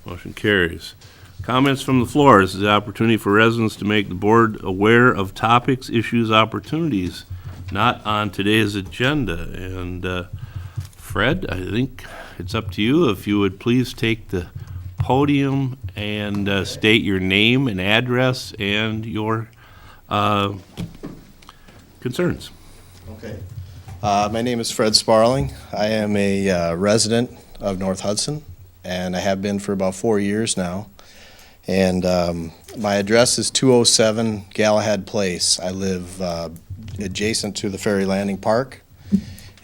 Motion carries. Comments from the floor. This is the opportunity for residents to make the board aware of topics, issues, opportunities not on today's agenda. And Fred, I think it's up to you. If you would please take the podium and state your name and address and your concerns. Okay. My name is Fred Sparling. I am a resident of North Hudson, and I have been for about 4 years now. And my address is 207 Galahad Place. I live adjacent to the Ferry Landing Park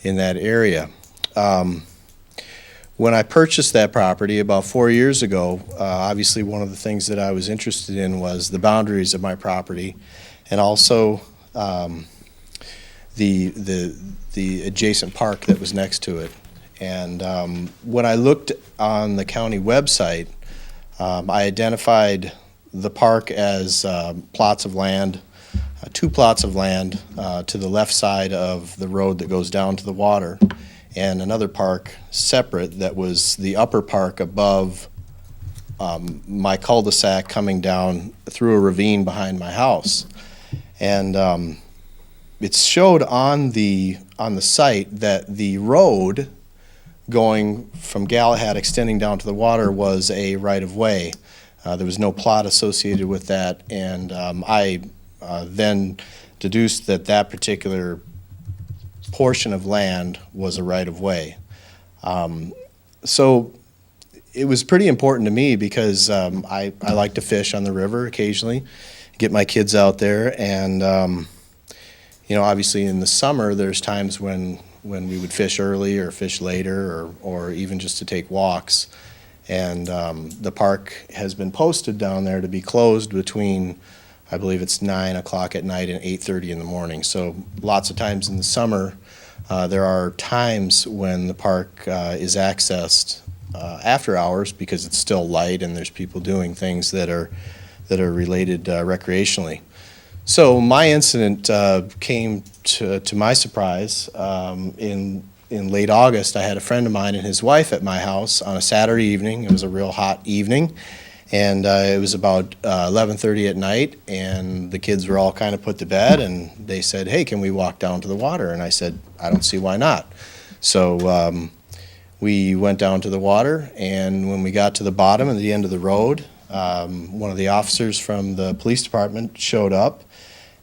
in that area. When I purchased that property about 4 years ago, obviously one of the things that I was interested in was the boundaries of my property, and also the adjacent park that was next to it. And when I looked on the county website, I identified the park as plots of land, 2 plots of land to the left side of the road that goes down to the water, and another park separate that was the upper park above my cul-de-sac coming down through a ravine behind my house. And it showed on the site that the road going from Galahad extending down to the water was a right-of-way. There was no plot associated with that, and I then deduced that that particular portion of land was a right-of-way. So it was pretty important to me because I like to fish on the river occasionally, get my kids out there, and you know, obviously in the summer there's times when we would fish early or fish later or even just to take walks. And the park has been posted down there to be closed between, I believe it's 9 o'clock at night and 8:30 in the morning. So lots of times in the summer, there are times when the park is accessed after hours because it's still light and there's people doing things that are related recreationally. So my incident came to my surprise in late August. I had a friend of mine and his wife at my house on a Saturday evening. It was a real hot evening, and it was about 11:30 at night, and the kids were all kind of put to bed, and they said, "Hey, can we walk down to the water?" And I said, "I don't see why not." So we went down to the water, and when we got to the bottom and the end of the road, one of the officers from the police department showed up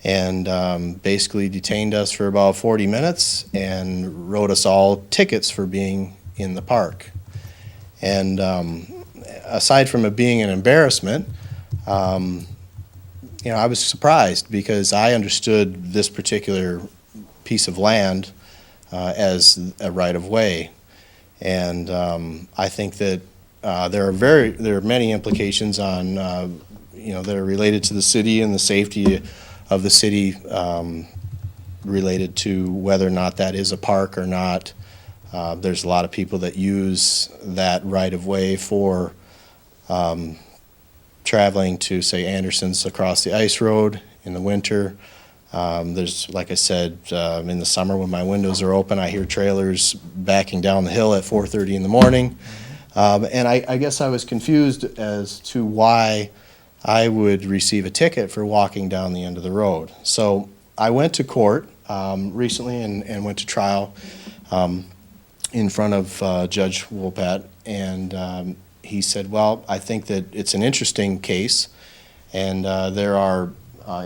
and basically detained us for about 40 minutes and wrote us all tickets for being in the park. And aside from it being an embarrassment, you know, I was surprised because I understood this particular piece of land as a right-of-way. And I think that there are many implications on, you know, that are related to the city and the safety of the city, related to whether or not that is a park or not. There's a lot of people that use that right-of-way for traveling to, say, Anderson's across the ice road in the winter. There's, like I said, in the summer when my windows are open, I hear trailers backing down the hill at 4:30 in the morning. And I guess I was confused as to why I would receive a ticket for walking down the end of the road. So I went to court recently and went to trial in front of Judge Woolpat, and he said, well, I think that it's an interesting case, and there are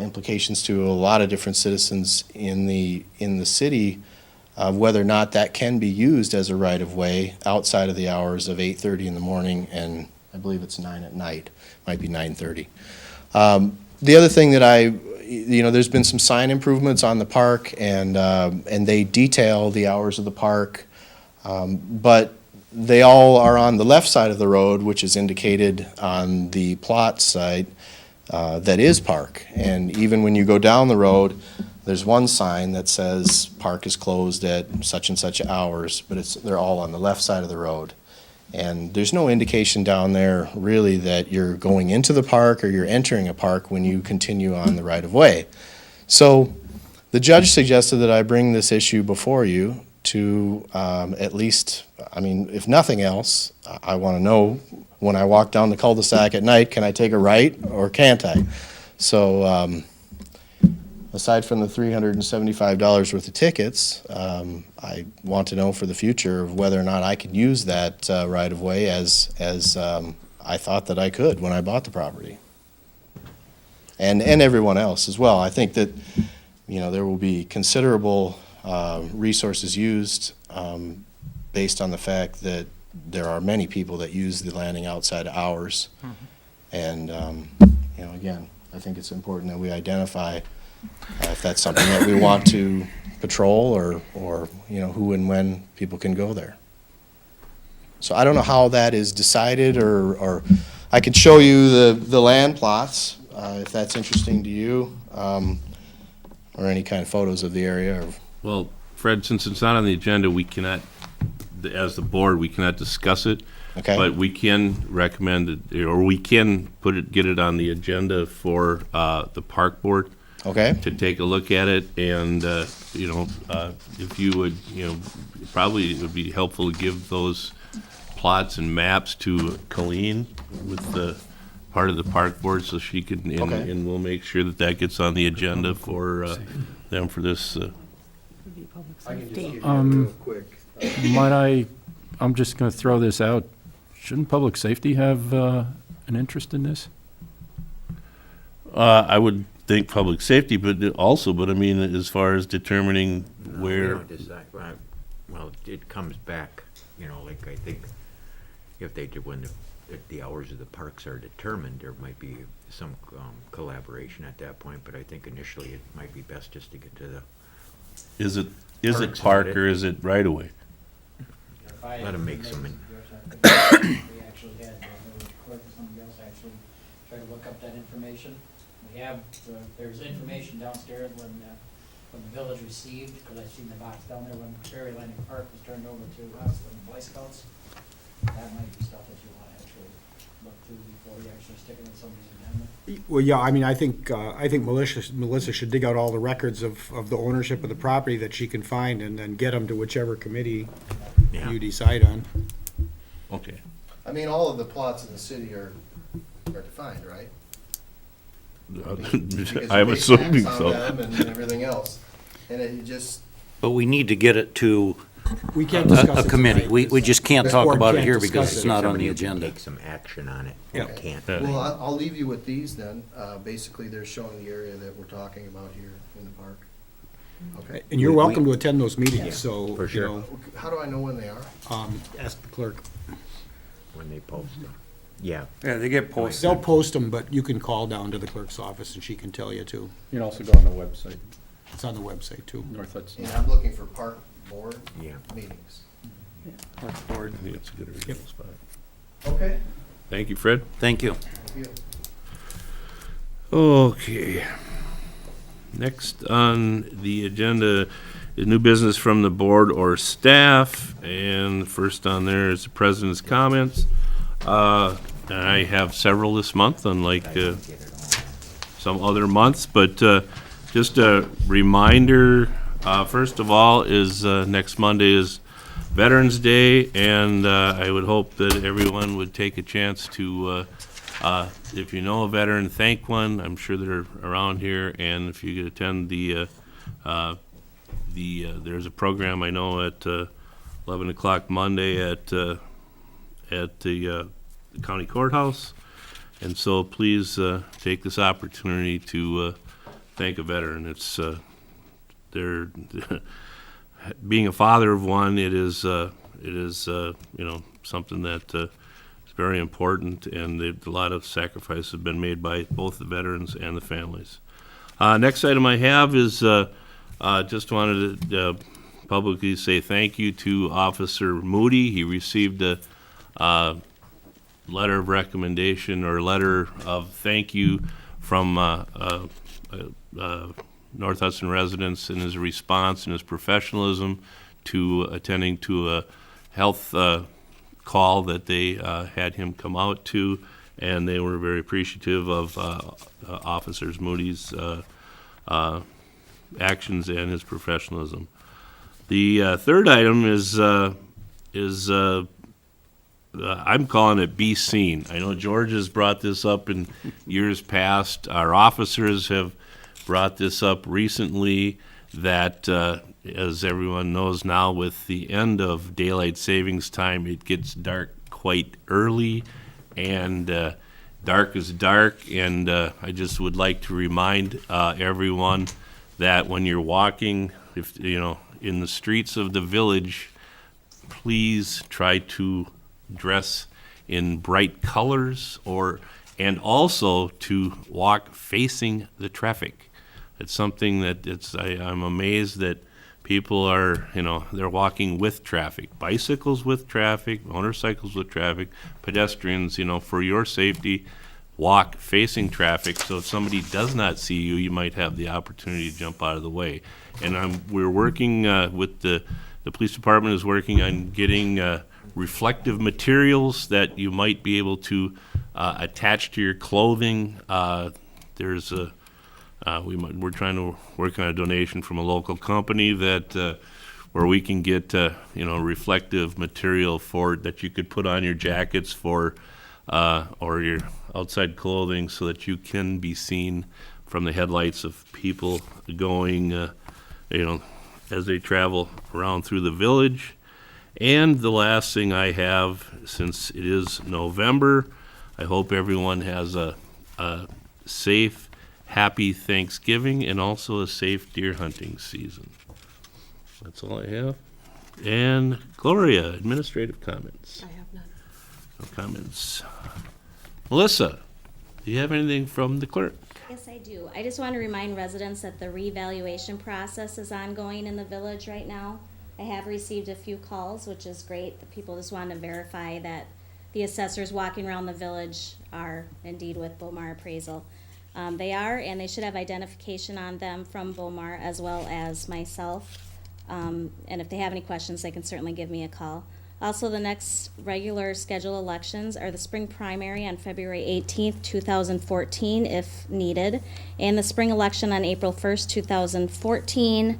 implications to a lot of different citizens in the city of whether or not that can be used as a right-of-way outside of the hours of 8:30 in the morning and I believe it's 9 at night, might be 9:30. The other thing that you know, there's been some sign improvements on the park, and they detail the hours of the park, but they all are on the left side of the road, which is indicated on the plot site that is park. And even when you go down the road, there's one sign that says park is closed at such and such hours, but they're all on the left side of the road. And there's no indication down there really that you're going into the park or you're entering a park when you continue on the right-of-way. So the judge suggested that I bring this issue before you to at least, I mean, if nothing else, I want to know when I walk down the cul-de-sac at night, can I take a right or can't I? So aside from the $375 worth of tickets, I want to know for the future of whether or not I can use that right-of-way as I thought that I could when I bought the property. And everyone else as well. I think that, you know, there will be considerable resources used based on the fact that there are many people that use the landing outside of hours. And, you know, again, I think it's important that we identify if that's something that we want to patrol or, you know, who and when people can go there. So I don't know how that is decided, or I could show you the land plots, if that's interesting to you, or any kind of photos of the area. Well, Fred, since it's not on the agenda, we cannot, as the board, we cannot discuss it. Okay. But we can recommend it, or we can get it on the agenda for the park board Okay? to take a look at it. And, you know, if you would, you know, probably it would be helpful to give those plots and maps to Colleen with the part of the park board so she can, Okay. and we'll make sure that that gets on the agenda for them for this. I'm just going to throw this out. Shouldn't public safety have an interest in this? I would think public safety, but I mean, as far as determining where, Well, it comes back, you know, like I think if they did, when the hours of the parks are determined, there might be some collaboration at that point, but I think initially it might be best just to get to the, is it Parks, park isn't it? or is it right away? let them make some, We actually had, the clerk or somebody else actually try to look up that information. We have, there's information downstairs when the village received, because I've seen the box down there when Prairie Landing Park was turned over to us and the Boy Scouts. That might be stuff that you want to actually look through before we actually stick it in somebody's agenda. Well, yeah, I mean, I think Melissa should dig out all the records of the ownership of the property that she can find and then get them to whichever committee yeah. you decide on. Okay. I mean, all of the plots in the city are defined, right? I'm assuming so. And everything else. And it just, But we need to get it to We can't discuss it a committee. tonight. We just can't This talk board about it can't here discuss because it. it's not on Somebody the who can agenda. take some action on it. Yeah. You can't. Yeah. well, I'll leave you with these then. Basically, they're showing the area that we're talking about here in the park. Okay. And you're We- welcome to attend those meetings, Yeah, so, for you sure. know, How do I know when they are? ask the clerk. When they post them. Yeah. Yeah, they get posted. They'll post them, but you can call down to the clerk's office and she can tell you too. You can also go on the website, It's on the website too. North Hudson. And I'm looking for park board Yeah. meetings. Board. I think it's a good original spot. Okay. Thank you, Fred. Thank you. Thank you. Okay. Next on the agenda is new business from the board or staff, and first on there is the president's comments. I have several this month, unlike some other months, but just a reminder, first of all, is next Monday is Veterans Day, and I would hope that everyone would take a chance to, if you know a veteran, thank one. I'm sure they're around here, and if you could attend there's a program I know at 11 o'clock Monday at the county courthouse, and so please take this opportunity to thank a veteran. It's they're being a father of one. It is you know, something that is very important, and a lot of sacrifices have been made by both the veterans and the families. Next item I have is just wanted to publicly say thank you to Officer Moody. He received a letter of recommendation or letter of thank you from North Hudson residents in his response and his professionalism to attending to a health call that they had him come out to, and they were very appreciative of Officer Moody's actions and his professionalism. The third item is I'm calling it Be Seen. I know George has brought this up in years past. Our officers have brought this up recently, that, as everyone knows now, with the end of daylight savings time, it gets dark quite early, and dark is dark, and I just would like to remind everyone that when you're walking, if you know, in the streets of the village, please try to dress in bright colors, and also to walk facing the traffic. It's something that I'm amazed that people are, they're walking with traffic, bicycles with traffic, motorcycles with traffic, pedestrians, for your safety, walk facing traffic, so if somebody does not see you, you might have the opportunity to jump out of the way. And we're working with the police department is working on getting reflective materials that you might be able to attach to your clothing. There's a we're trying to work on a donation from a local company that where we can get reflective material for that you could put on your jackets or your outside clothing, so that you can be seen from the headlights of people going as they travel around through the village. And the last thing I have, since it is November, I hope everyone has a safe, happy Thanksgiving, and also a safe deer hunting season. That's all I have. And Gloria, administrative comments. I have none. No comments. Melissa, do you have anything from the clerk? Yes, I do. I just want to remind residents that the revaluation process is ongoing in the village right now. I have received a few calls, which is great. The people just want to verify that the assessors walking around the village are indeed with Bomar Appraisal. They are, and they should have identification on them from Bomar as well as myself. And if they have any questions, they can certainly give me a call. Also, the next regular scheduled elections are the spring primary on February 18th, 2014, if needed, and the spring election on April 1st, 2014.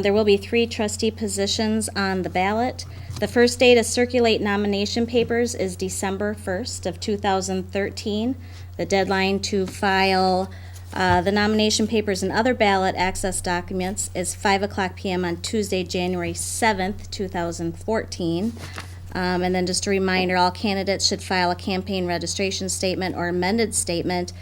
There will be 3 trustee positions on the ballot. The first day to circulate nomination papers is December 1st of 2013. The deadline to file the nomination papers and other ballot access documents is 5:00 p.m. on Tuesday, January 7th, 2014. And then just a reminder, all candidates should file a campaign registration statement or amended statement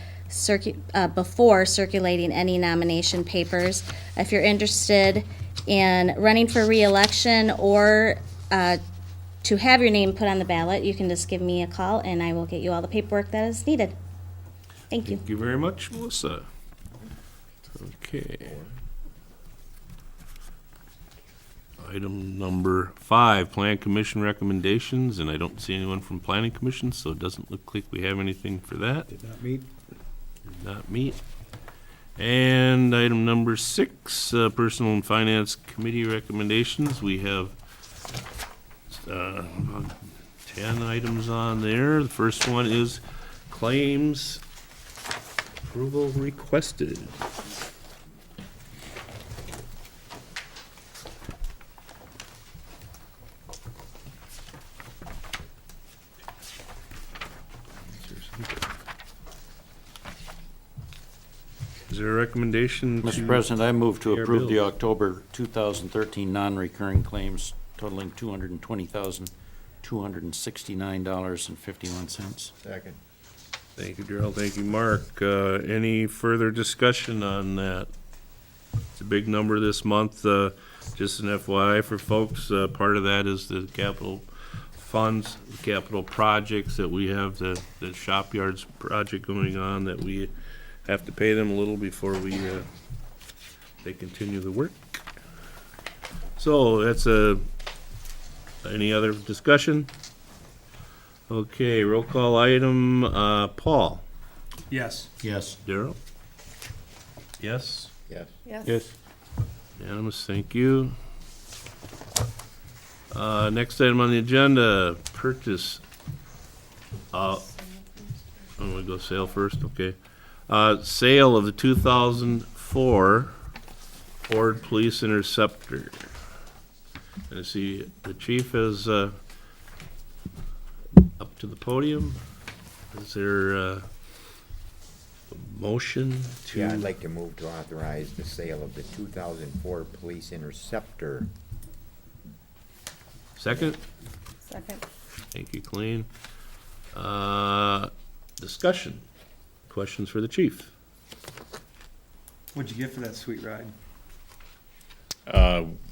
before circulating any nomination papers. If you're interested in running for re-election or to have your name put on the ballot, you can just give me a call and I will get you all the paperwork that is needed. Thank you. Thank you very much, Melissa. Okay. Item number 5, Plan Commission recommendations, and I don't see anyone from Planning Commission, so it doesn't look like we have anything for that. Did not meet. Did not meet. And item number 6, Personal and Finance Committee recommendations. We have 10 items on there. The first one is claims approval requested. Is there a recommendation to? Mr. President, I move to pay our approve the bills? October 2013 non-recurring claims totaling $220,269.51. Second. Thank you, Darrell. Thank you, Mark. Any further discussion on that? It's a big number this month. Just an FYI for folks, part of that is the capital funds, capital projects that we have, the shop yards project going on, that we have to pay them a little before they continue the work. So that's any other discussion? Okay, roll call item, Paul. Yes. Yes. Darrell? Yes? Yes. Yes. Unanimous, thank you. Next item on the agenda, purchase. I'm gonna go sale first, okay. Sale of the 2004 Ford Police Interceptor. I see the chief is up to the podium. Is there a motion to? Yeah, I'd like to move to authorize the sale of the 2004 Police Interceptor. Second? Second. Thank you, Colleen. Discussion. Questions for the chief? What'd you get for that sweet ride?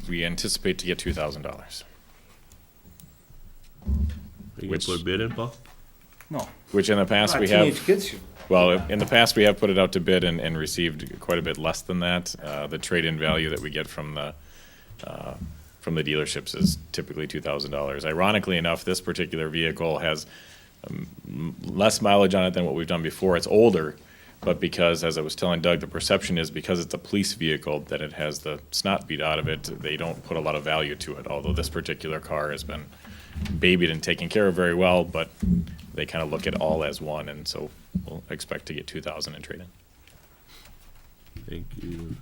We anticipate to get $2,000. Are you gonna Which- put a bid in, Paul? No. Which in the past we Teenage have, kids should. well, in the past we have put it out to bid and received quite a bit less than that. The trade-in value that we get from the dealerships is typically $2,000. Ironically enough, this particular vehicle has less mileage on it than what we've done before. It's older, but because, as I was telling Doug, the perception is because it's a police vehicle, that it has the snot beat out of it, they don't put a lot of value to it, although this particular car has been babied and taken care of very well, but they kind of look at all as one, and so we'll expect to get 2,000 in trade-in. Thank you.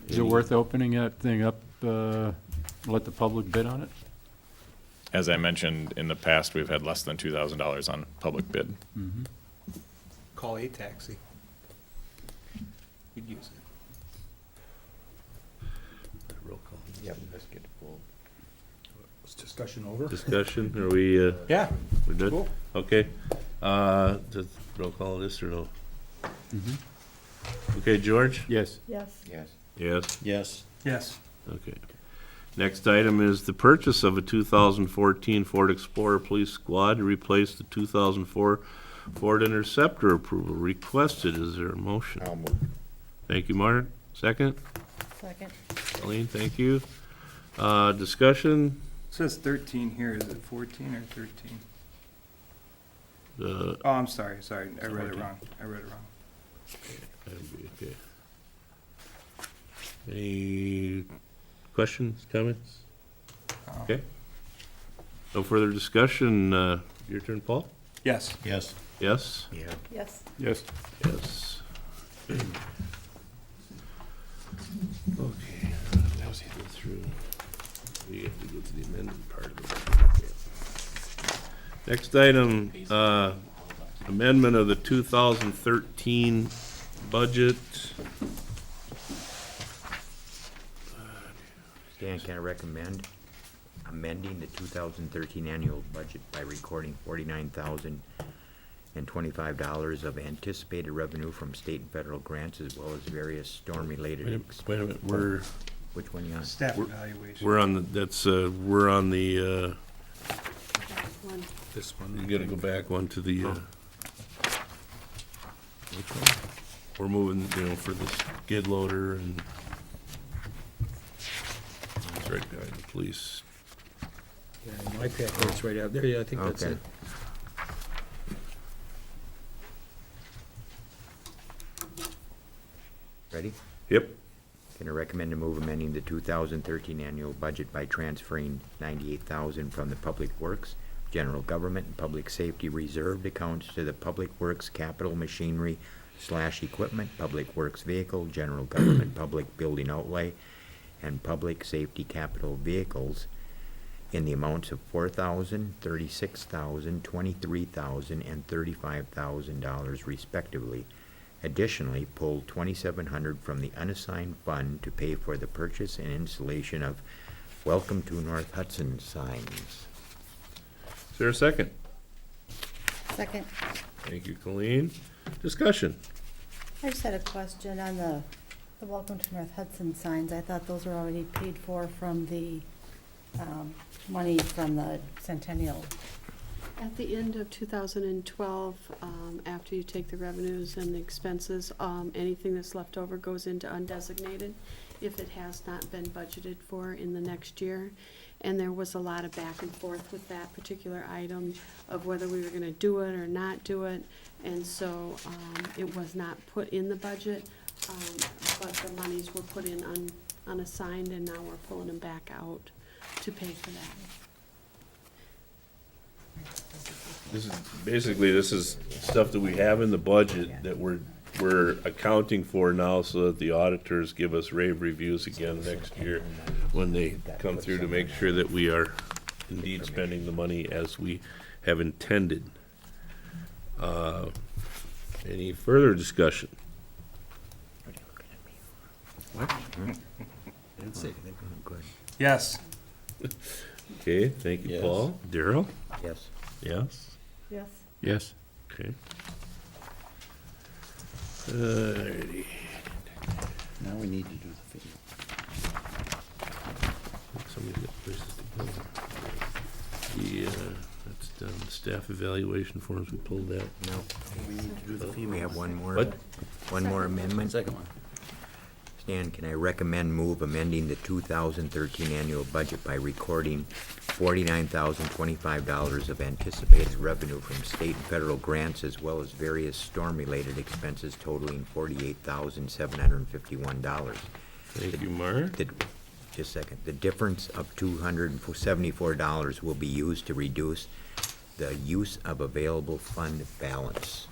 Is it worth opening that thing up, let the public bid on it? As I mentioned, in the past, we've had less than $2,000 on public bid. Call a taxi. You'd use it. Roll call. Yep, let's get full. Was discussion over? Discussion, are we, Yeah. we're good? Cool. Okay, does roll call this or no? Okay, George? Yes. Yes. Yes. Yes, Yes. Yes. okay. Next item is the purchase of a 2014 Ford Explorer Police Squad to replace the 2004 Ford Interceptor. Approval requested. Is there a motion? I'll move. Thank you, Mark. Second? Second. Colleen, thank you. Discussion? It says 13 here. Is it 14 or 13? Uh, Oh, I'm sorry. I read it wrong. that'd be okay. Any questions, comments? Okay. No further discussion. Your turn, Paul? Yes. Yes. Yes? Yeah. Yes. Yes. Yes. Okay, let's go through. We have to go to the amended part of it. Next item, amendment of the 2013 budget. Dan, can I recommend amending the 2013 annual budget by recording $49,025 of anticipated revenue from state and federal grants, as well as various storm-related. Wait a minute, we're Which one you on? Staff evaluation. on the, that's, we're on the, One. This one. you gotta go back one to the, which one? We're moving, for the skid loader and it's right behind the police. Yeah, my packet's right out there. Yeah, I think that's Okay. it. Ready? Yep. Can I recommend to move amending the 2013 annual budget by transferring $98,000 from the Public Works, General Government, and Public Safety reserved accounts to the Public Works Capital Machinery / Equipment, Public Works Vehicle, General Government Public Building Outlay, and Public Safety Capital Vehicles in the amounts of $4,000, $36,000, $23,000, and $35,000 respectively. Additionally, pull $2,700 from the unassigned fund to pay for the purchase and installation of Welcome to North Hudson signs. Is there a second? Second. Thank you, Colleen. Discussion. I just had a question on the Welcome to North Hudson signs. I thought those were already paid for from the, money from the Centennial. At the end of 2012, after you take the revenues and the expenses, anything that's left over goes into undesignated if it has not been budgeted for in the next year. And there was a lot of back and forth with that particular item of whether we were going to do it or not do it. And so it was not put in the budget, but the monies were put in unassigned, and now we're pulling them back out to pay for that. This is, basically, this is stuff that we have in the budget that we're we're accounting for now so that the auditors give us rave reviews again next year when they come through to make sure that we are indeed spending the money as we have intended. Any further discussion? Yes. Okay, thank you, Yes. Paul. Daryl? Yes. Yes? Yes. Yes. Okay. Alrighty. Now we need to do the fee. Somebody's got places to go. That's done. Staff evaluation forms, we pulled that. No. We need to do the fee. We have one more. What? One more amendment. Second one. Stan, can I recommend move amending the 2013 annual budget by recording $49,025 of anticipated revenue from state and federal grants as well as various storm-related expenses totaling $48,751. Thank you, Mark. Just a second. The difference of $274 will be used to reduce the use of available fund balance.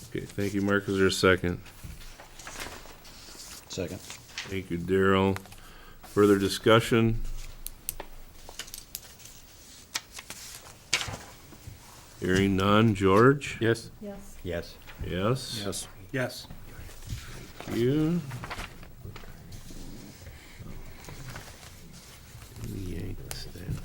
Okay, thank you, Mark. Is there a second? Second. Thank you, Daryl. Further discussion? Hearing none. George? Yes. Yes. Yes. Yes? Yes. Yes. Thank you. Yank staff.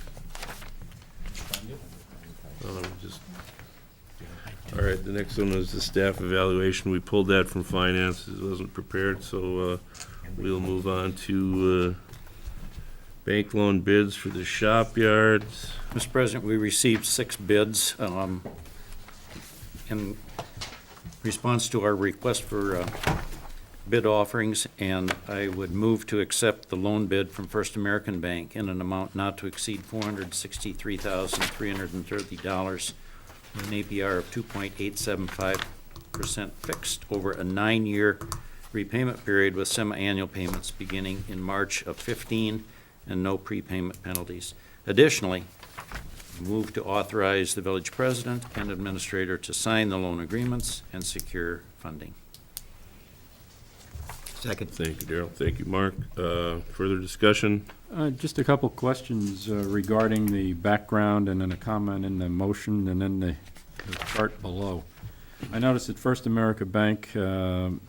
All right, the next one is the staff evaluation. We pulled that from finance. It wasn't prepared, so we'll move on to bank loan bids for the shop yards. Mr. President, we received 6 bids in response to our request for bid offerings, and I would move to accept the loan bid from First American Bank in an amount not to exceed $463,330, with an APR of 2.875% fixed over a 9-year repayment period with semi-annual payments beginning in March of 15 and no prepayment penalties. Additionally, move to authorize the village president and administrator to sign the loan agreements and secure funding. Second. Thank you, Daryl. Thank you, Mark. Further discussion? Just a couple questions regarding the background and then a comment in the motion and then the chart below. I noticed that First America Bank, who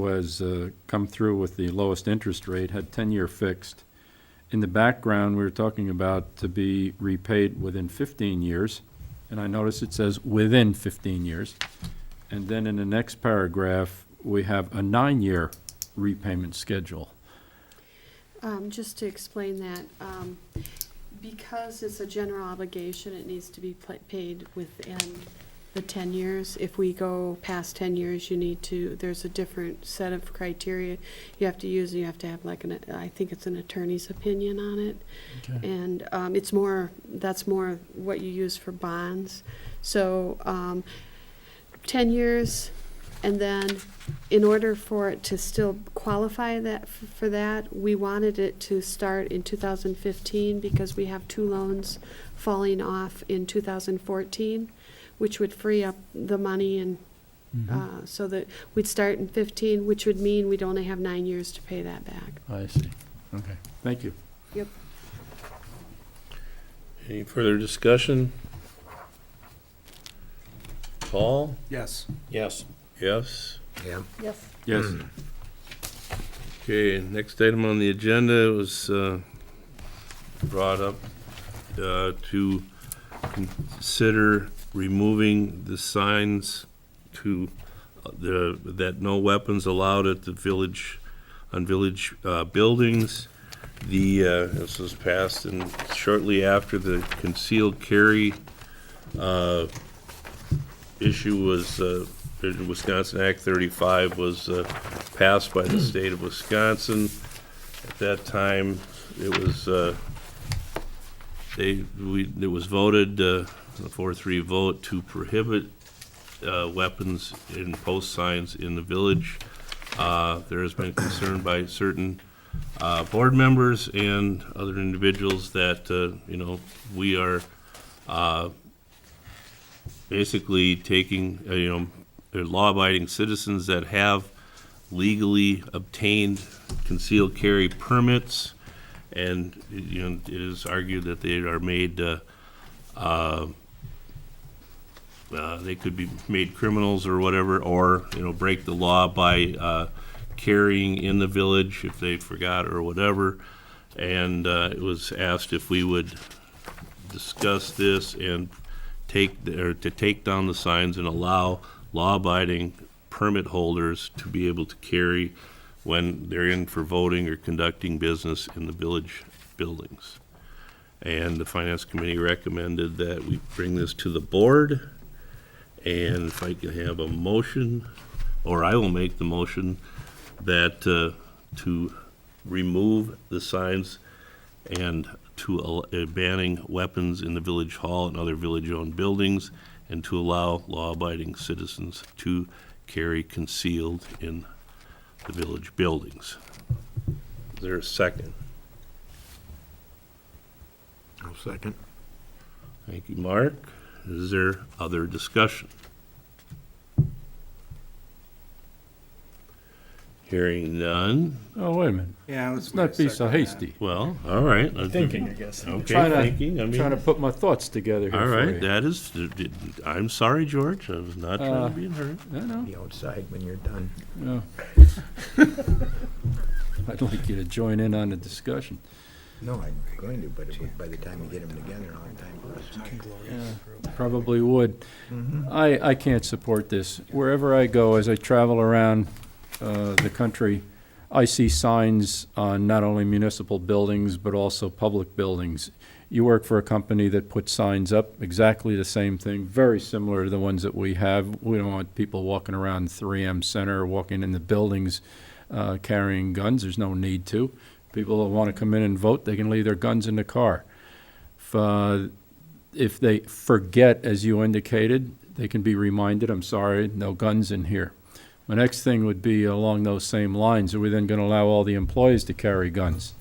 has come through with the lowest interest rate, had 10-year fixed. In the background, we were talking about to be repaid within 15 years, and I noticed it says within 15 years. And then in the next paragraph, we have a 9-year repayment schedule. Just to explain that, because it's a general obligation, it needs to be paid within the 10 years. If we go past 10 years, there's a different set of criteria you have to use. You have to have I think it's an attorney's opinion on it. Okay. And that's more what you use for bonds. So 10 years, and then in order for it to still qualify for that, we wanted it to start in 2015 because we have 2 loans falling off in 2014, which would free up the money and so that we'd start in 15, which would mean we'd only have 9 years to pay that back. I see. Okay. Thank you. Yep. Any further discussion? Paul? Yes. Yes. Yes? Yeah. Yes. Yes. Okay, next item on the agenda was brought up to consider removing the signs to that no weapons allowed at the village, on village buildings. This was passed and shortly after the concealed carry issue was Wisconsin Act 35 was passed by the state of Wisconsin. At that time, it was it was voted a 4-3 vote to prohibit weapons and post signs in the village. There has been concern by certain board members and other individuals that we are basically taking they're law-abiding citizens that have legally obtained concealed carry permits, and, you know, it is argued that they are made, they could be made criminals or whatever, or, you know, break the law by carrying in the village if they forgot or whatever. And it was asked if we would discuss this and take down the signs and allow law-abiding permit holders to be able to carry when they're in for voting or conducting business in the village buildings. And the Finance Committee recommended that we bring this to the board. And if I can have a motion, or I will make the motion, that to remove the signs and to banning weapons in the village hall and other village-owned buildings, and to allow law-abiding citizens to carry concealed in the village buildings. Is there a second? I'll second. Thank you, Mark. Is there other discussion? Hearing none. Oh, wait a minute. Yeah, Let's not be so hasty. Well, all right. Thinking, I guess. Okay, Trying to- thinking, I mean. Trying to put my thoughts together here All for right, you. that is, I'm sorry, George, I was not trying to be hurt. I know. Be outside when you're done. Yeah. I'd like you to join in on the discussion. No, I'm going to, but by the time you get them together, I'll have time for us. Probably would. I can't support this. Wherever I go, as I travel around the country, I see signs on not only municipal buildings, but also public buildings. You work for a company that puts signs up, exactly the same thing, very similar to the ones that we have. We don't want people walking around 3M Center or walking in the buildings carrying guns. There's no need to. People that want to come in and vote, they can leave their guns in the car. If they forget, as you indicated, they can be reminded, I'm sorry, no guns in here. My next thing would be along those same lines, are we then going to allow all the employees to carry guns?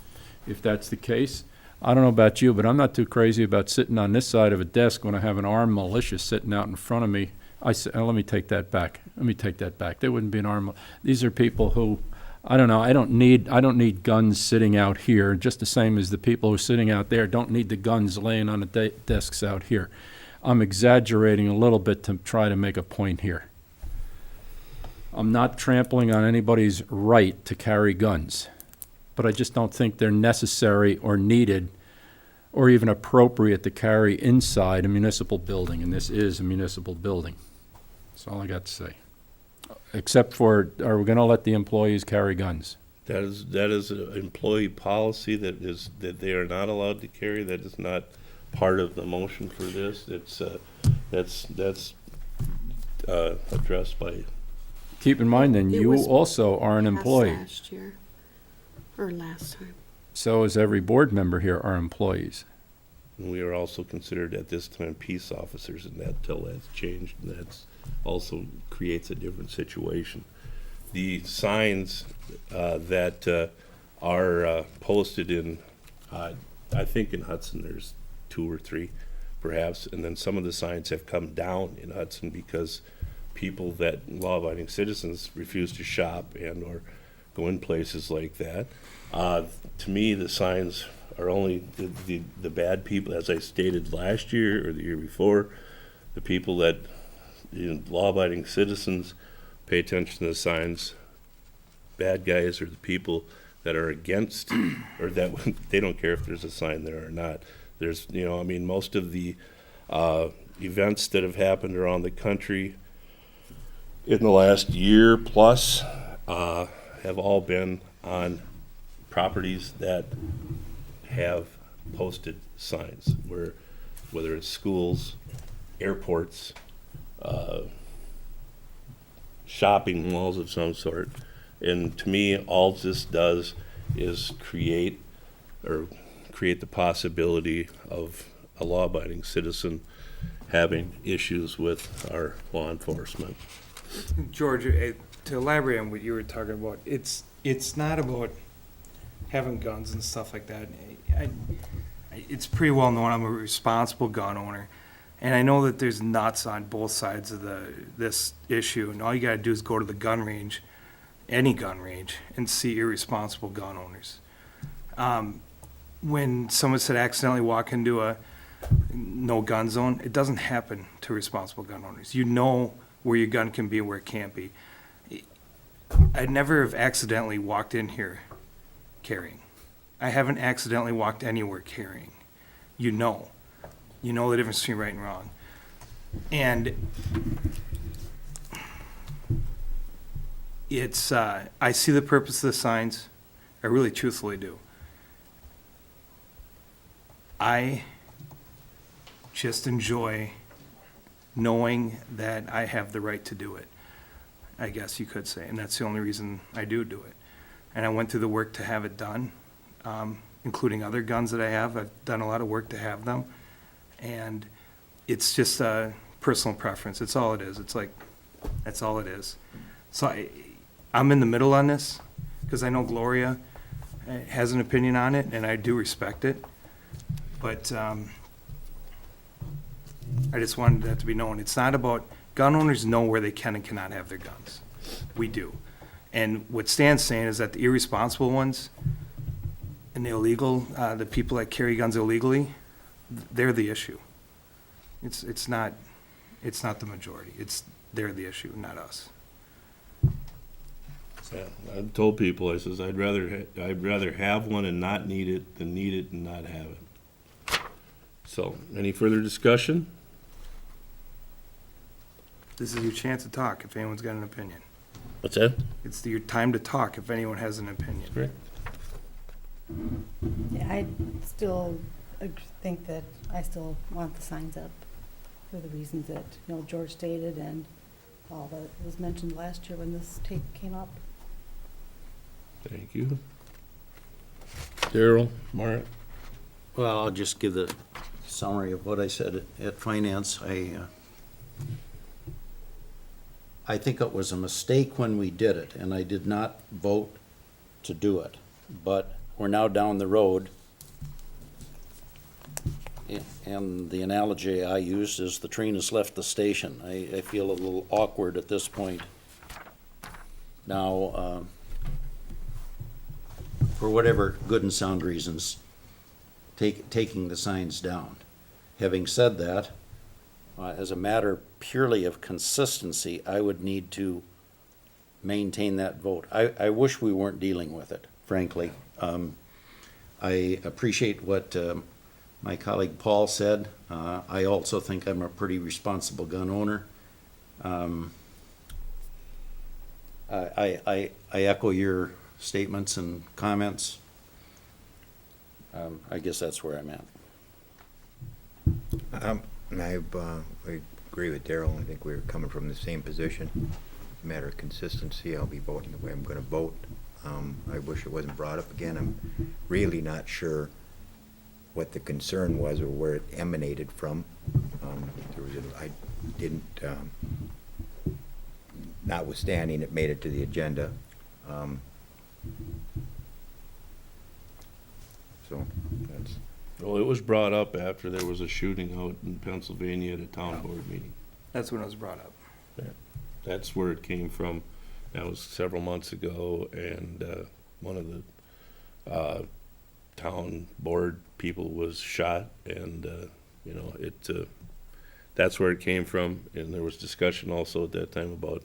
If that's the case, I don't know about you, but I'm not too crazy about sitting on this side of a desk when I have an armed militia sitting out in front of me. Let me take that back. They wouldn't be an armed. These are people who, I don't know, I don't need guns sitting out here, just the same as the people who are sitting out there don't need the guns laying on the desks out here. I'm exaggerating a little bit to try to make a point here. I'm not trampling on anybody's right to carry guns, but I just don't think they're necessary or needed or even appropriate to carry inside a municipal building, and this is a municipal building. That's all I got to say. Except for, are we going to let the employees carry guns? That is an employee policy that they are not allowed to carry. That is not part of the motion for this. That's addressed by. Keep in mind, then, It you was also are an Passed employee. last year, or last time. So is every board member here are employees. We are also considered at this time peace officers, and that till that's changed, and that's also creates a different situation. The signs that are posted in, I think in Hudson, there's 2 or 3, perhaps, and then some of the signs have come down in Hudson because people that, law-abiding citizens, refuse to shop and or go in places like that. To me, the signs are only the bad people, as I stated last year or the year before, the people that, law-abiding citizens pay attention to the signs. Bad guys are the people that are against, or that they don't care if there's a sign there or not. There's, most of the events that have happened around the country in the last year plus have all been on properties that have posted signs, whether it's schools, airports, shopping malls of some sort. And to me, all this does is create the possibility of a law-abiding citizen having issues with our law enforcement. George, to elaborate on what you were talking about, it's not about having guns and stuff like that. It's pretty well known I'm a responsible gun owner, And I know that there's nuts on both sides of this issue, and all you gotta do is go to the gun range, any gun range, and see irresponsible gun owners. When someone said accidentally walk into a no gun zone, it doesn't happen to responsible gun owners. You know where your gun can be and where it can't be. I never have accidentally walked in here carrying. I haven't accidentally walked anywhere carrying. You know the difference between right and wrong. And it's, I see the purpose of the signs. I really truthfully do. I just enjoy knowing that I have the right to do it, I guess you could say, and that's the only reason I do it. And I went through the work to have it done, including other guns that I have. I've done a lot of work to have them, and it's just a personal preference. It's all it is. It's like, that's all it is. So I'm in the middle on this, because I know Gloria has an opinion on it, and I do respect it. But I just wanted that to be known. It's not about, gun owners know where they can and cannot have their guns. We do. And what Stan's saying is that the irresponsible ones and the illegal, the people that carry guns illegally, they're the issue. It's not the majority. They're the issue, not us. Yeah, I've told people, I says, I'd rather have one and not need it than need it and not have it. So, any further discussion? This is your chance to talk if anyone's got an opinion. What's that? It's your time to talk if anyone has an opinion. Great. Yeah, I still think that I still want the signs up for the reasons that, George stated and all that was mentioned last year when this tape came up. Thank you. Daryl, Mark? Well, I'll just give the summary of what I said at finance. I think it was a mistake when we did it, and I did not vote to do it. But we're now down the road, and the analogy I used is the train has left the station. I feel a little awkward at this point. Now, for whatever good and sound reasons, taking the signs down. Having said that, as a matter purely of consistency, I would need to maintain that vote. I wish we weren't dealing with it, frankly. I appreciate what my colleague Paul said. I also think I'm a pretty responsible gun owner. I echo your statements and comments. I guess that's where I'm at. I agree with Daryl. I think we're coming from the same position. Matter of consistency, I'll be voting the way I'm gonna vote. I wish it wasn't brought up again. I'm really not sure what the concern was or where it emanated from. Notwithstanding, it made it to the agenda. So that's, Well, it was brought up after there was a shooting out in Pennsylvania at a town board meeting. That's when it was brought up. That's where it came from. That was several months ago, and one of the town board people was shot, and, that's where it came from. And there was discussion also at that time about,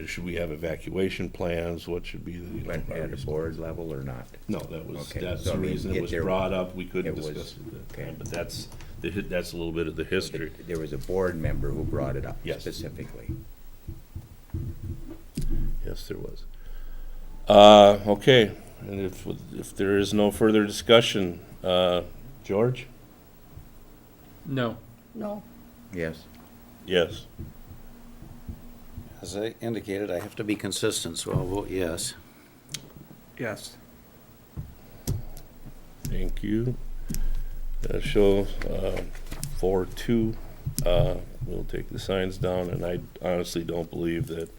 should we have evacuation plans? What should be the... went at a board level or not? No, that's Okay, the so I mean, reason it was there- brought up. We couldn't it was- discuss it at that okay. time, but that's a little bit of the history. There was a board member who brought it up Yes. specifically. Yes, there was. Okay, and if there is no further discussion, George? No. No, Yes. Yes. As I indicated, I have to be consistent, so I'll vote yes. Yes. Thank you. That shows 4-2. We'll take the signs down, and I honestly don't believe that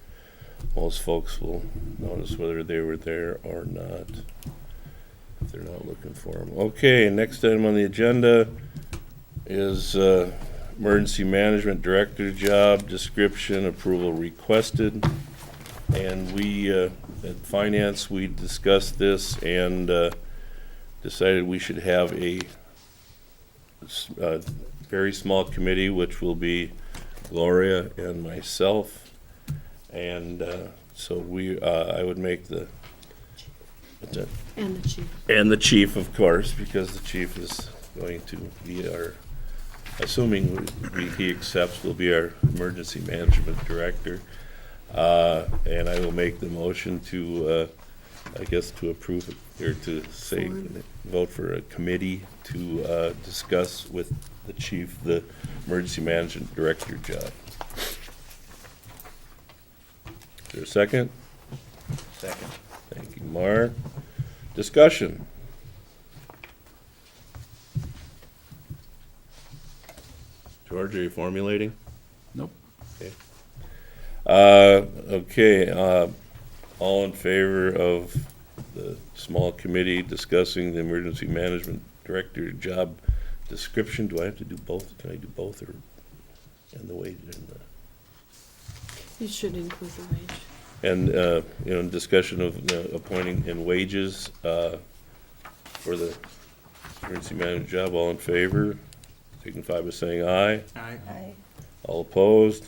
most folks will notice whether they were there or not, if they're not looking for them. Okay, next item on the agenda is emergency management director job description, approval requested. And we, at finance, we discussed this and decided we should have a very small committee, which will be Gloria and myself. And so I would make the, what's that? And the chief. And the chief, of course, because the chief is going to be our, assuming he accepts, will be our emergency management director. And I will make the motion to, I guess, to approve it, or to say, vote for a committee to discuss with the chief the emergency management director job. Is there a second? Second. Thank you, Mark. Discussion. George, are you formulating? Nope. Okay, all in favor of the small committee discussing the emergency management director job description? Do I have to do both? Can I do both, or, and the wage and the? You should include the wage. And, discussion of appointing and wages for the emergency management job, all in favor, signify by saying aye. Aye. All opposed?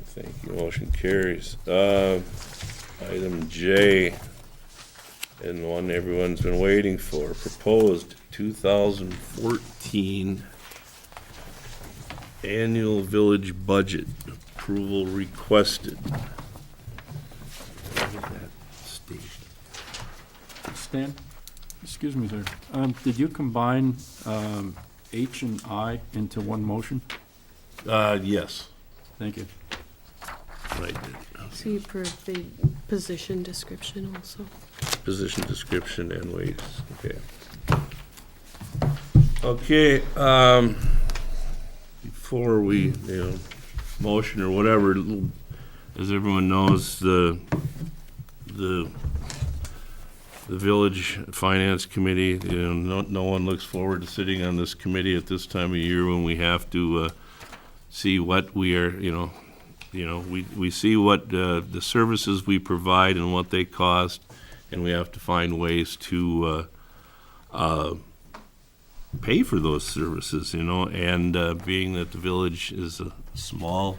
Thank you, motion carries. Item J, and the one everyone's been waiting for, proposed 2014 annual village budget approval requested. Where is that stated? Stan, excuse me, sir. Did you combine H and I into one motion? Yes, Thank you. I did. So you approve the position description also. Position description and wages, okay. Okay, before we, motion or whatever, as everyone knows, the village finance committee, no one looks forward to sitting on this committee at this time of year when we have to see what we are, we see what the services we provide and what they cost, and we have to find ways to pay for those services, and being that the village is a small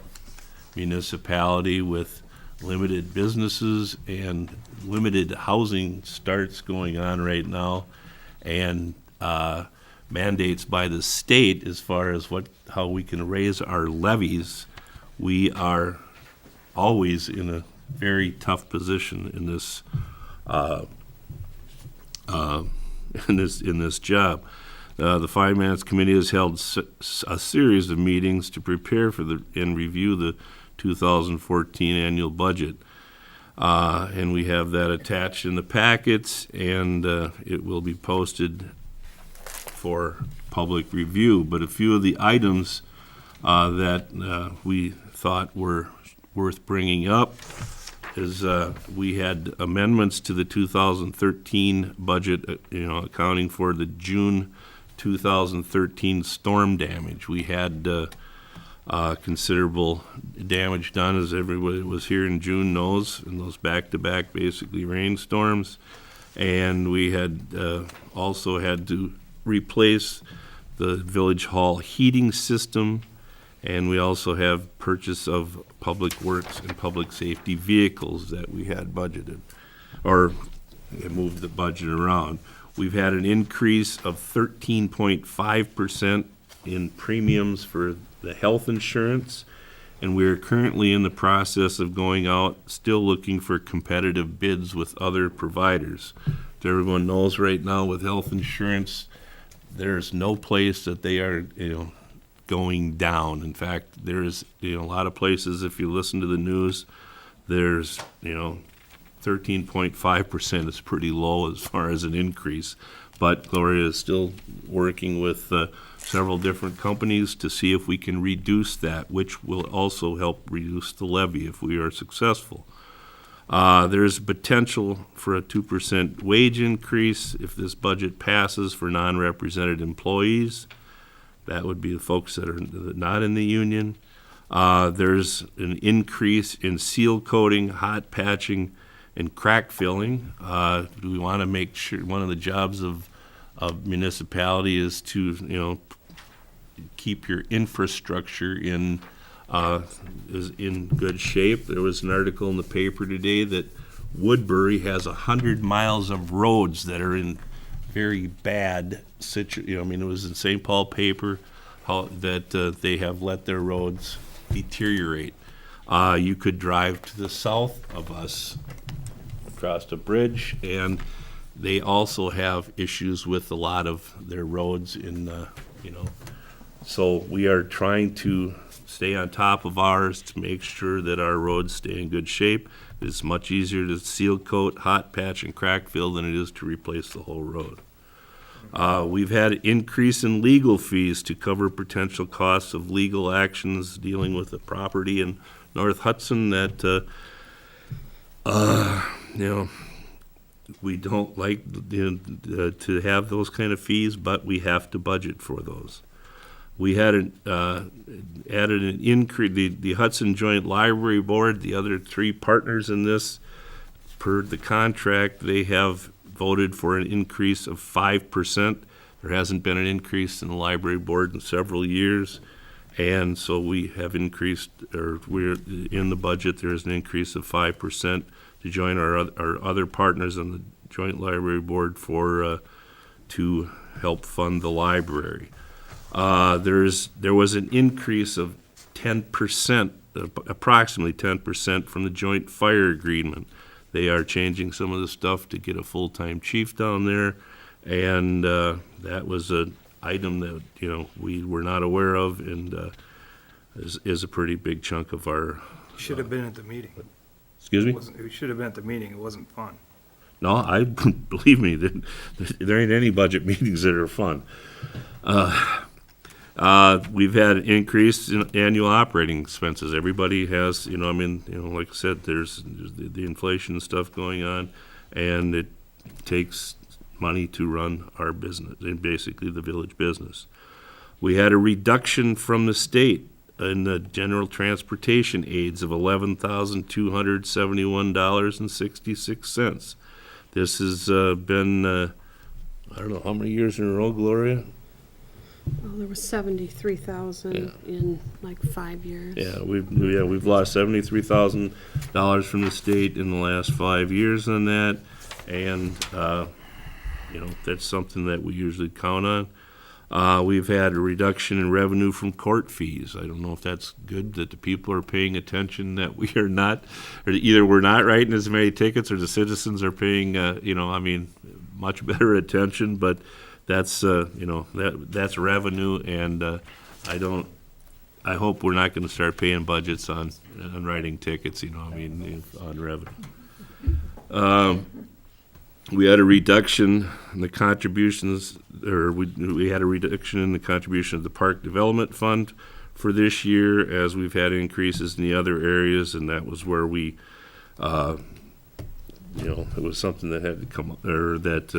municipality with limited businesses and limited housing starts going on right now, and mandates by the state as far as how we can raise our levies, we are always in a very tough position in this in this job. The Finance Committee has held a series of meetings to prepare for and review the 2014 annual budget. And we have that attached in the packets, and it will be posted for public review. But a few of the items that we thought were worth bringing up is we had amendments to the 2013 budget, accounting for the June 2013 storm damage. We had considerable damage done, as everybody was here in June knows, in those back-to-back basically rainstorms. And we had also had to replace the Village Hall heating system, and we also have purchase of public works and public safety vehicles that we had budgeted, or moved the budget around. We've had an increase of 13.5% in premiums for the health insurance, and we are currently in the process of going out, still looking for competitive bids with other providers. As everyone knows right now with health insurance, there's no place that they are, going down. In fact, there's, a lot of places, if you listen to the news, there's, 13.5% is pretty low as far as an increase. But Gloria is still working with several different companies to see if we can reduce that, which will also help reduce the levy if we are successful. There's potential for a 2% wage increase if this budget passes for non-represented employees. That would be the folks that are not in the union. There's an increase in seal coating, hot patching, and crack filling. We want to make sure, one of the jobs of municipality is to, keep your infrastructure is in good shape. There was an article in the paper today that Woodbury has 100 miles of roads that are in very bad it was in St. Paul paper that they have let their roads deteriorate. You could drive to the south of us across a bridge, and they also have issues with a lot of their roads so we are trying to stay on top of ours to make sure that our roads stay in good shape. It's much easier to seal coat, hot patch, and crack fill than it is to replace the whole road. We've had an increase in legal fees to cover potential costs of legal actions dealing with the property in North Hudson that, we don't like to have those kind of fees, but we have to budget for those. We had added an increase, the Hudson Joint Library Board, the other three partners in this, per the contract, they have voted for an increase of 5%. There hasn't been an increase in the library board in several years. And so we have increased, or we're in the budget, there is an increase of 5% to join our other partners on the Joint Library Board to help fund the library. There was an increase of 10%, approximately 10% from the joint fire agreement. They are changing some of the stuff to get a full-time chief down there, and that was an item that, we were not aware of, and is a pretty big chunk of our. Should have been at the meeting. Excuse me? We should have been at the meeting. It wasn't fun. No, believe me, there ain't any budget meetings that are fun. We've had an increase in annual operating expenses. Everybody has, like I said, there's the inflation and stuff going on, and it takes money to run our business, and basically the village business. We had a reduction from the state in the general transportation aids of $11,271.66. This has been, I don't know, how many years in a row, Gloria? Well, there was 73,000 in like 5 years. Yeah, we've lost $73,000 from the state in the last 5 years on that, and that's something that we usually count on. We've had a reduction in revenue from court fees. I don't know if that's good that the people are paying attention, that we are not, or either we're not writing as many tickets, or the citizens are paying, much better attention. But that's that's revenue, and I hope we're not going to start paying budgets on writing tickets. On revenue. We had a reduction in the contributions, or we had a reduction in the contribution of the Park Development Fund for this year, as we've had increases in the other areas, and that was where we, it was something that had to come, or that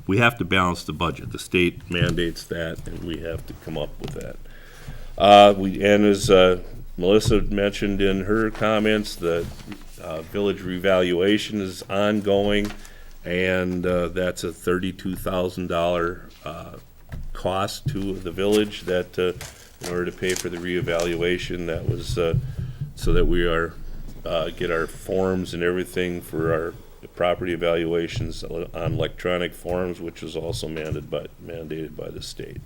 we have to balance the budget. The state mandates that, and we have to come up with that. And as Melissa mentioned in her comments, the village revaluation is ongoing, and that's a $32,000 cost to the village that in order to pay for the reevaluation. That was so that we are get our forms and everything for our property evaluations on electronic forms, which is also mandated by the state.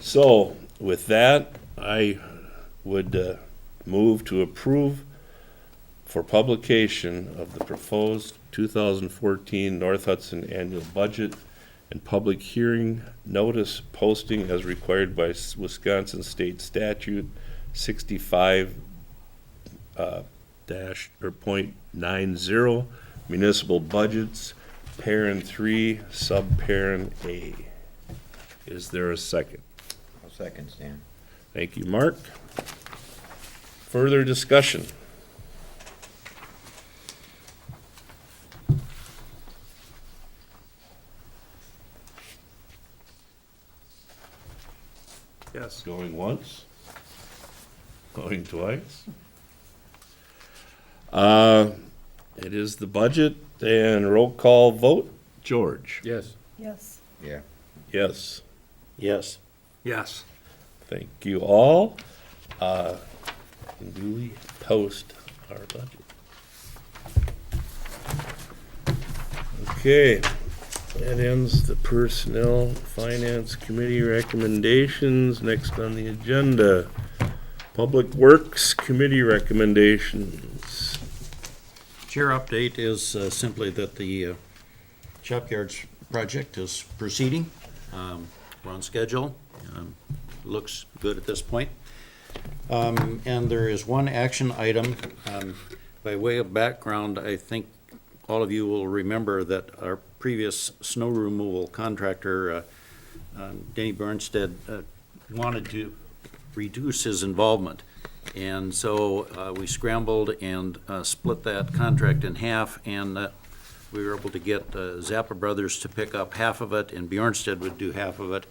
So with that, I would move to approve for publication of the proposed 2014 North Hudson annual budget and public hearing notice posting as required by Wisconsin State Statute 65 .90 municipal budgets, parent 3, subparent A. Is there a second? I'll second, Stan. Thank you, Mark. Further discussion? Yes. Going once? Going twice? It is the budget and roll call vote. George? Yes. Yes. Yeah. Yes. Yes. Yes. Thank you all. Can duly post our budget. Okay, that ends the Personnel Finance Committee recommendations. Next on the agenda, Public Works Committee recommendations. Chair update is simply that the Shop Yards project is proceeding. We're on schedule. Looks good at this point. And there is one action item. By way of background, I think all of you will remember that our previous snow removal contractor, Denny Bernstead, wanted to reduce his involvement. And so we scrambled and split that contract in half, and we were able to get Zappa Brothers to pick up half of it, and Bjornstead would do half of it.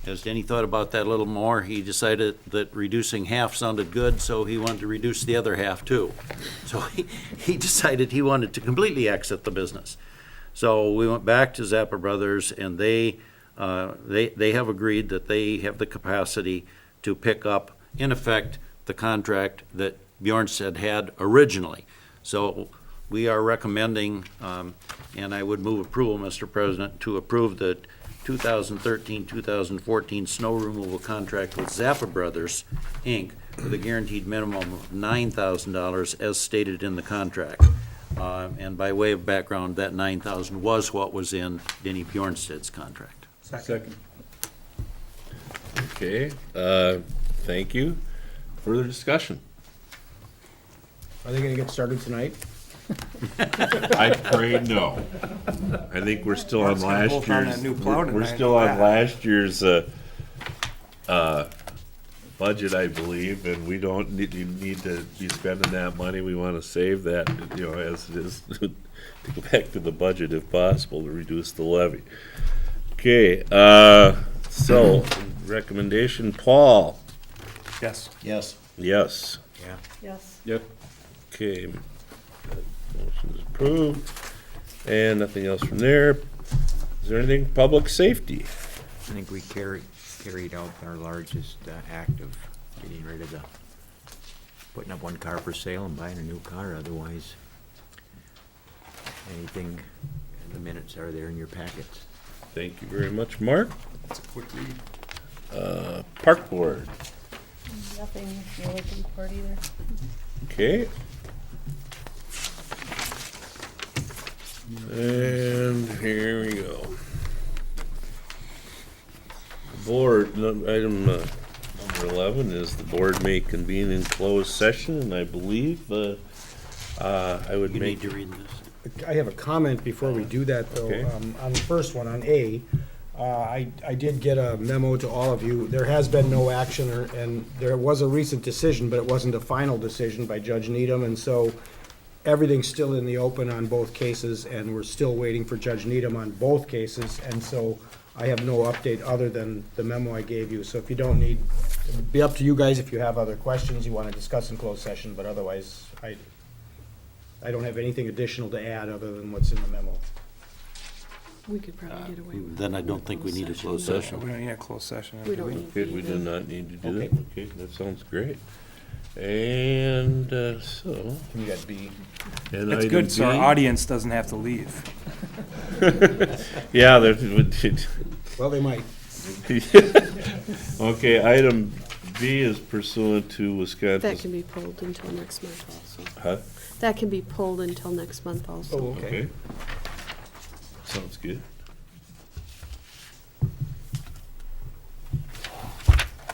As Denny thought about that a little more, he decided that reducing half sounded good, so he wanted to reduce the other half too. So he decided he wanted to completely exit the business. So we went back to Zappa Brothers, and they have agreed that they have the capacity to pick up, in effect, the contract that Bjornstead had originally. So we are recommending, and I would move approval, Mr. President, to approve the 2013-2014 snow removal contract with Zappa Brothers, Inc., with a guaranteed minimum of $9,000 as stated in the contract. And by way of background, that $9,000 was what was in Denny Bjornsted's contract. Second. Okay, thank you. Further discussion? Are they gonna get started tonight? I pray no. I think we're still on Mark's gonna last bolt on year's, that new plow we're tonight, still know on that. last year's, budget, I believe, and we don't need to be spending that money. We wanna save that, you know, as it is, to go back to the budget if possible, to reduce the levy. Okay, so, recommendation, Paul? Yes. Yes. Yes. Yes. Yep. Okay, motion is approved, and nothing else from there. Is there anything, public safety? I think we carried out our largest act of getting rid of putting up one car for sale and buying a new car, otherwise anything, the minutes are there in your packets. Thank you very much, Mark. It's a quick read. Park Board, Nothing really to report either. okay. And here we go. Board, item number 11 is the board may convene in closed session, and I believe, I would You make. need to read this. I have a comment before we do that, though. Okay. On the first one, on A, I did get a memo to all of you. There has been no action, and there was a recent decision, but it wasn't a final decision by Judge Needham, and so everything's still in the open on both cases, and we're still waiting for Judge Needham on both cases, and so I have no update other than the memo I gave you. So if you don't need, it'd be up to you guys if you have other questions you want to discuss in closed session, but otherwise, I don't have anything additional to add other than what's in the memo. We could probably get away with. Then I don't think we need a closed So session. we don't need a closed session. We do don't we? need. Okay, we do to. not need to do that. Okay. Okay, that sounds great. And, so. You got B. and It's item good, so our B- audience doesn't have to leave. Yeah, there would. Well, they might. Okay, item B is pursuant to That Wisconsin. can be pulled until next month also. Huh? That can be pulled until next month also. Oh, okay. Okay. Sounds good.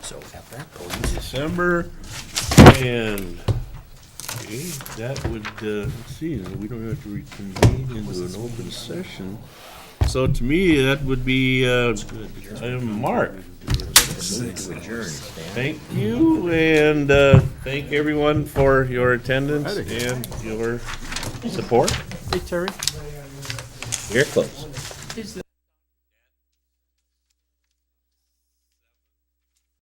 So at that goes. December, and, okay, that would, let's see, we don't have to reconvene into an open session. So to me, that would be, item Mark. Thank you, and, thank everyone for your attendance and your support. Hey, Terry? You're close.